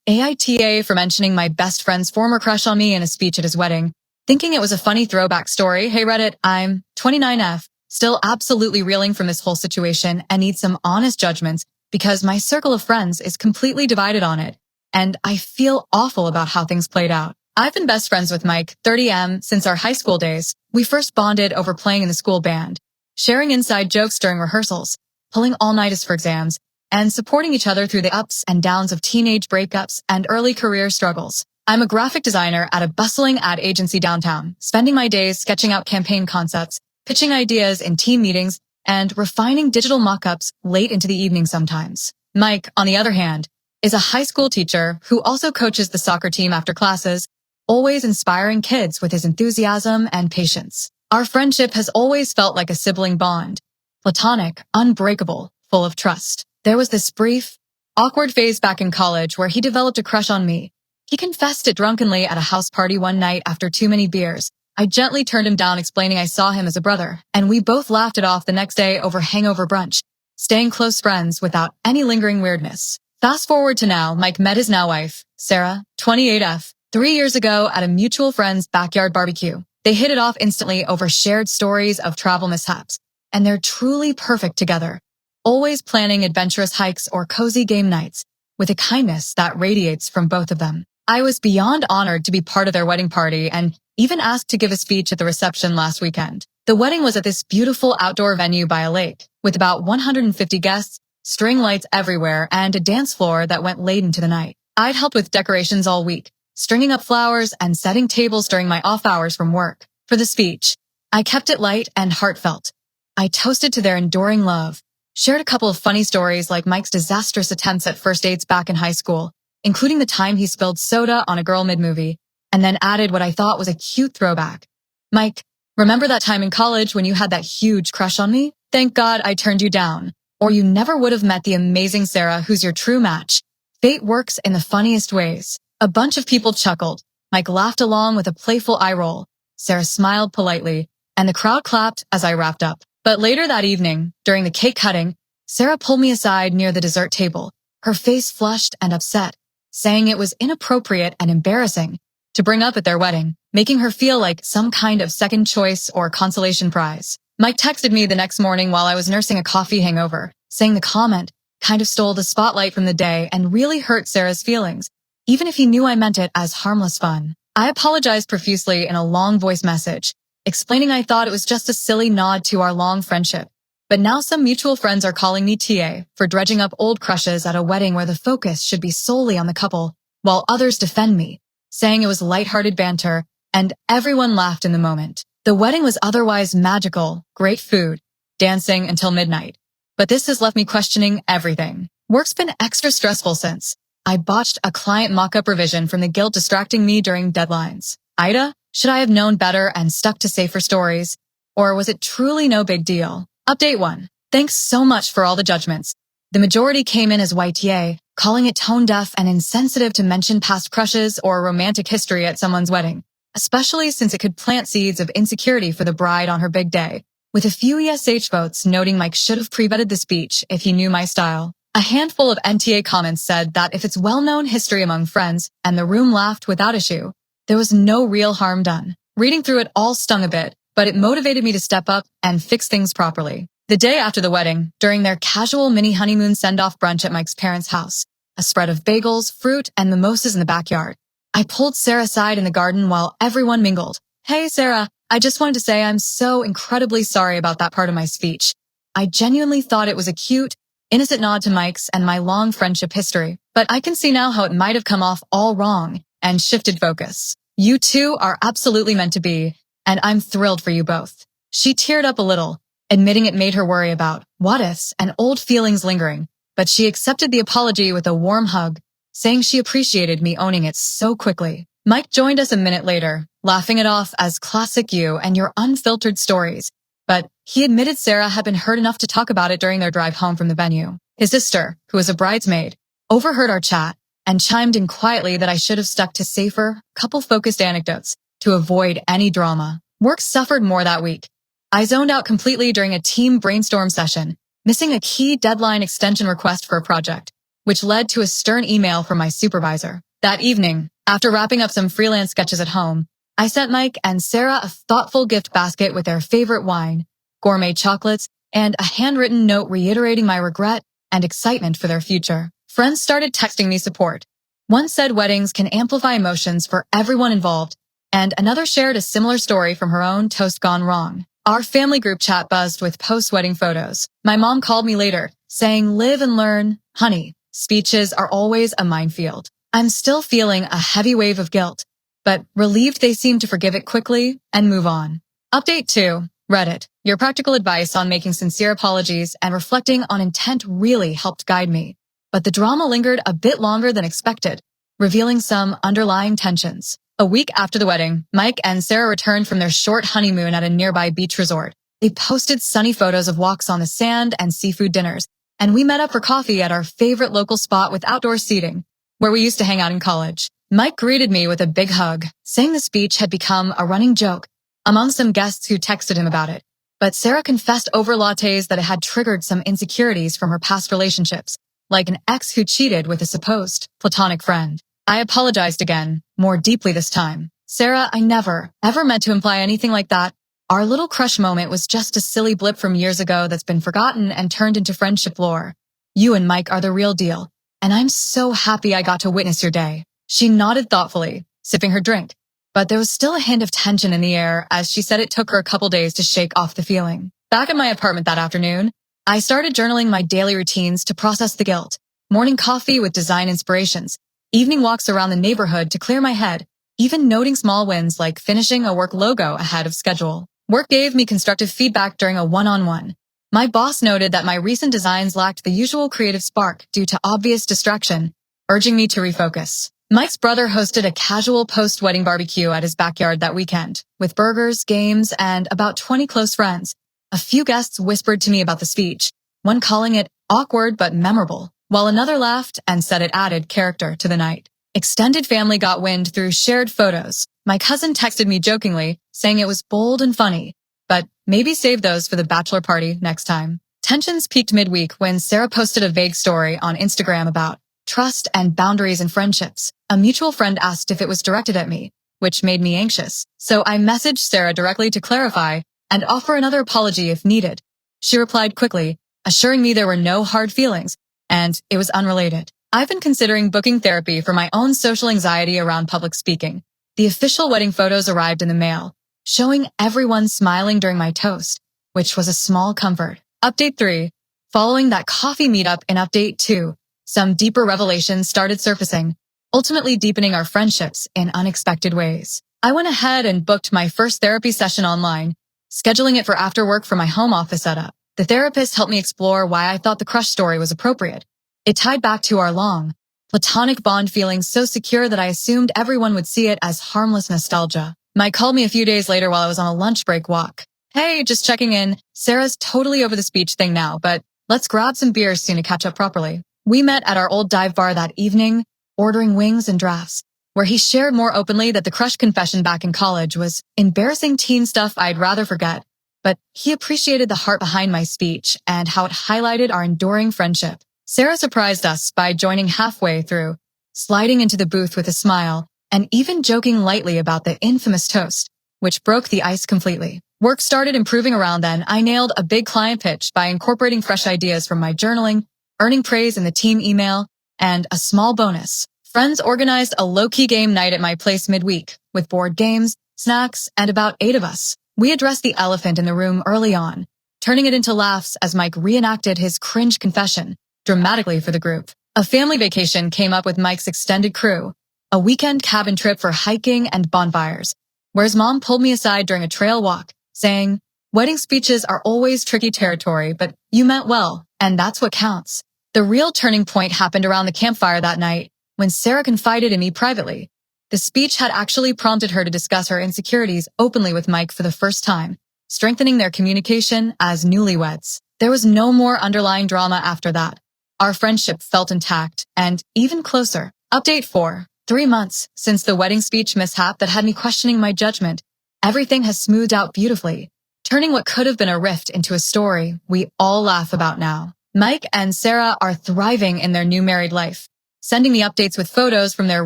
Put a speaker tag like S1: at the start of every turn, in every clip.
S1: AITA for mentioning my best friend's former crush on me in a speech at his wedding, thinking it was a funny throwback story. Hey Reddit, I'm 29F, still absolutely reeling from this whole situation and need some honest judgments because my circle of friends is completely divided on it, and I feel awful about how things played out. I've been best friends with Mike, 30M, since our high school days. We first bonded over playing in the school band, sharing inside jokes during rehearsals, pulling all-nighters for exams, and supporting each other through the ups and downs of teenage breakups and early career struggles. I'm a graphic designer at a bustling ad agency downtown, spending my days sketching out campaign concepts, pitching ideas in team meetings, and refining digital mock-ups late into the evening sometimes. Mike, on the other hand, is a high school teacher who also coaches the soccer team after classes, always inspiring kids with his enthusiasm and patience. Our friendship has always felt like a sibling bond, platonic, unbreakable, full of trust. There was this brief, awkward phase back in college where he developed a crush on me. He confessed it drunkenly at a house party one night after too many beers. I gently turned him down, explaining I saw him as a brother, and we both laughed it off the next day over hangover brunch, staying close friends without any lingering weirdness. Fast forward to now, Mike met his now wife, Sarah, 28F, 3 years ago at a mutual friend's backyard barbecue. They hit it off instantly over shared stories of travel mishaps, and they're truly perfect together, always planning adventurous hikes or cozy game nights, with a kindness that radiates from both of them. I was beyond honored to be part of their wedding party and even asked to give a speech at the reception last weekend. The wedding was at this beautiful outdoor venue by a lake, with about 150 guests, string lights everywhere, and a dance floor that went late into the night. I'd helped with decorations all week, stringing up flowers and setting tables during my off hours from work. For the speech, I kept it light and heartfelt. I toasted to their enduring love, shared a couple of funny stories like Mike's disastrous attempts at first dates back in high school, including the time he spilled soda on a girl mid-movie, and then added what I thought was a cute throwback. Mike, remember that time in college when you had that huge crush on me? Thank God I turned you down, or you never would have met the amazing Sarah who's your true match. Fate works in the funniest ways. A bunch of people chuckled. Mike laughed along with a playful eye roll. Sarah smiled politely, and the crowd clapped as I wrapped up. But later that evening, during the cake cutting, Sarah pulled me aside near the dessert table, her face flushed and upset, saying it was inappropriate and embarrassing to bring up at their wedding, making her feel like some kind of second choice or consolation prize. Mike texted me the next morning while I was nursing a coffee hangover, saying the comment kind of stole the spotlight from the day and really hurt Sarah's feelings, even if he knew I meant it as harmless fun. I apologized profusely in a long voice message, explaining I thought it was just a silly nod to our long friendship. But now some mutual friends are calling me TA for dredging up old crushes at a wedding where the focus should be solely on the couple, while others defend me, saying it was lighthearted banter, and everyone laughed in the moment. The wedding was otherwise magical, great food, dancing until midnight. But this has left me questioning everything. Work's been extra stressful since I botched a client mock-up revision from the guilt distracting me during deadlines. AITA, should I have known better and stuck to safer stories? Or was it truly no big deal? Update 1. Thanks so much for all the judgments. The majority came in as YTA, calling it tone-deaf and insensitive to mention past crushes or romantic history at someone's wedding, especially since it could plant seeds of insecurity for the bride on her big day, with a few ESH votes noting Mike should have pre-vetted the speech if he knew my style. A handful of NTA comments said that if it's well-known history among friends and the room laughed without issue, there was no real harm done. Reading through it all stung a bit, but it motivated me to step up and fix things properly. The day after the wedding, during their casual mini honeymoon send-off brunch at Mike's parents' house, a spread of bagels, fruit, and mimosas in the backyard, I pulled Sarah aside in the garden while everyone mingled. Hey, Sarah, I just wanted to say I'm so incredibly sorry about that part of my speech. I genuinely thought it was a cute, innocent nod to Mike's and my long friendship history, but I can see now how it might have come off all wrong and shifted focus. You two are absolutely meant to be, and I'm thrilled for you both. She teared up a little, admitting it made her worry about what-ifs and old feelings lingering, but she accepted the apology with a warm hug, saying she appreciated me owning it so quickly. Mike joined us a minute later, laughing it off as classic you and your unfiltered stories, but he admitted Sarah had been hurt enough to talk about it during their drive home from the venue. His sister, who was a bridesmaid, overheard our chat and chimed in quietly that I should have stuck to safer, couple-focused anecdotes to avoid any drama. Work suffered more that week. I zoned out completely during a team brainstorm session, missing a key deadline extension request for a project, which led to a stern email from my supervisor. That evening, after wrapping up some freelance sketches at home, I sent Mike and Sarah a thoughtful gift basket with their favorite wine, gourmet chocolates, and a handwritten note reiterating my regret and excitement for their future. Friends started texting me support. One said weddings can amplify emotions for everyone involved, and another shared a similar story from her own toast gone wrong. Our family group chat buzzed with post-wedding photos. My mom called me later, saying, "Live and learn. Honey, speeches are always a minefield." I'm still feeling a heavy wave of guilt, but relieved they seem to forgive it quickly and move on. Update 2. Reddit. Your practical advice on making sincere apologies and reflecting on intent really helped guide me. But the drama lingered a bit longer than expected, revealing some underlying tensions. A week after the wedding, Mike and Sarah returned from their short honeymoon at a nearby beach resort. They posted sunny photos of walks on the sand and seafood dinners, and we met up for coffee at our favorite local spot with outdoor seating, where we used to hang out in college. Mike greeted me with a big hug, saying the speech had become a running joke among some guests who texted him about it. But Sarah confessed over lattes that it had triggered some insecurities from her past relationships, like an ex who cheated with a supposed platonic friend. I apologized again, more deeply this time. "Sarah, I never, ever meant to imply anything like that. Our little crush moment was just a silly blip from years ago that's been forgotten and turned into friendship lore. You and Mike are the real deal, and I'm so happy I got to witness your day." She nodded thoughtfully, sipping her drink, but there was still a hint of tension in the air as she said it took her a couple days to shake off the feeling. Back at my apartment that afternoon, I started journaling my daily routines to process the guilt. Morning coffee with design inspirations, evening walks around the neighborhood to clear my head, even noting small wins like finishing a work logo ahead of schedule. Work gave me constructive feedback during a one-on-one. My boss noted that my recent designs lacked the usual creative spark due to obvious distraction, urging me to refocus. Mike's brother hosted a casual post-wedding barbecue at his backyard that weekend, with burgers, games, and about 20 close friends. A few guests whispered to me about the speech, one calling it awkward but memorable, while another laughed and said it added character to the night. Extended family got wind through shared photos. My cousin texted me jokingly, saying it was bold and funny, but maybe save those for the bachelor party next time. Tensions peaked midweek when Sarah posted a vague story on Instagram about trust and boundaries in friendships. A mutual friend asked if it was directed at me, which made me anxious. So I messaged Sarah directly to clarify and offer another apology if needed. She replied quickly, assuring me there were no hard feelings, and it was unrelated. I've been considering booking therapy for my own social anxiety around public speaking. The official wedding photos arrived in the mail, showing everyone smiling during my toast, which was a small comfort. Update 3. Following that coffee meetup in Update 2, some deeper revelations started surfacing, ultimately deepening our friendships in unexpected ways. I went ahead and booked my first therapy session online, scheduling it for after work from my home office setup. The therapist helped me explore why I thought the crush story was appropriate. It tied back to our long, platonic bond feeling so secure that I assumed everyone would see it as harmless nostalgia. Mike called me a few days later while I was on a lunch break walk. "Hey, just checking in. Sarah's totally over the speech thing now, but let's grab some beers soon to catch up properly." We met at our old dive bar that evening, ordering wings and drafts, where he shared more openly that the crush confession back in college was embarrassing teen stuff I'd rather forget. But he appreciated the heart behind my speech and how it highlighted our enduring friendship. Sarah surprised us by joining halfway through, sliding into the booth with a smile, and even joking lightly about the infamous toast, which broke the ice completely. Work started improving around then. I nailed a big client pitch by incorporating fresh ideas from my journaling, earning praise in the team email, and a small bonus. Friends organized a low-key game night at my place midweek, with board games, snacks, and about 8 of us. We addressed the elephant in the room early on, turning it into laughs as Mike reenacted his cringe confession, dramatically for the group. A family vacation came up with Mike's extended crew, a weekend cabin trip for hiking and bonfires, where his mom pulled me aside during a trail walk, saying, "Wedding speeches are always tricky territory, but you meant well, and that's what counts." The real turning point happened around the campfire that night, when Sarah confided in me privately. The speech had actually prompted her to discuss her insecurities openly with Mike for the first time, strengthening their communication as newlyweds. There was no more underlying drama after that. Our friendship felt intact and even closer. Update 4. 3 months since the wedding speech mishap that had me questioning my judgment, everything has smoothed out beautifully, turning what could have been a rift into a story we all laugh about now. Mike and Sarah are thriving in their new married life, sending me updates with photos from their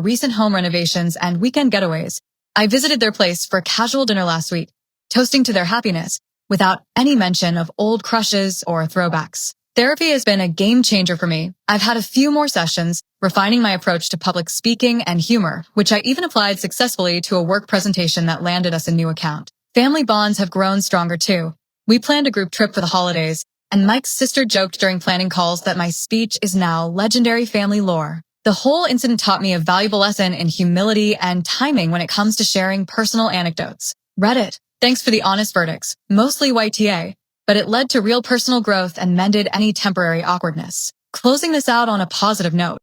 S1: recent home renovations and weekend getaways. I visited their place for a casual dinner last week, toasting to their happiness without any mention of old crushes or throwbacks. Therapy has been a game changer for me. I've had a few more sessions, refining my approach to public speaking and humor, which I even applied successfully to a work presentation that landed us a new account. Family bonds have grown stronger too. We planned a group trip for the holidays, and Mike's sister joked during planning calls that my speech is now legendary family lore. The whole incident taught me a valuable lesson in humility and timing when it comes to sharing personal anecdotes. Reddit, thanks for the honest verdicts, mostly YTA, but it led to real personal growth and mended any temporary awkwardness. Closing this out on a positive note,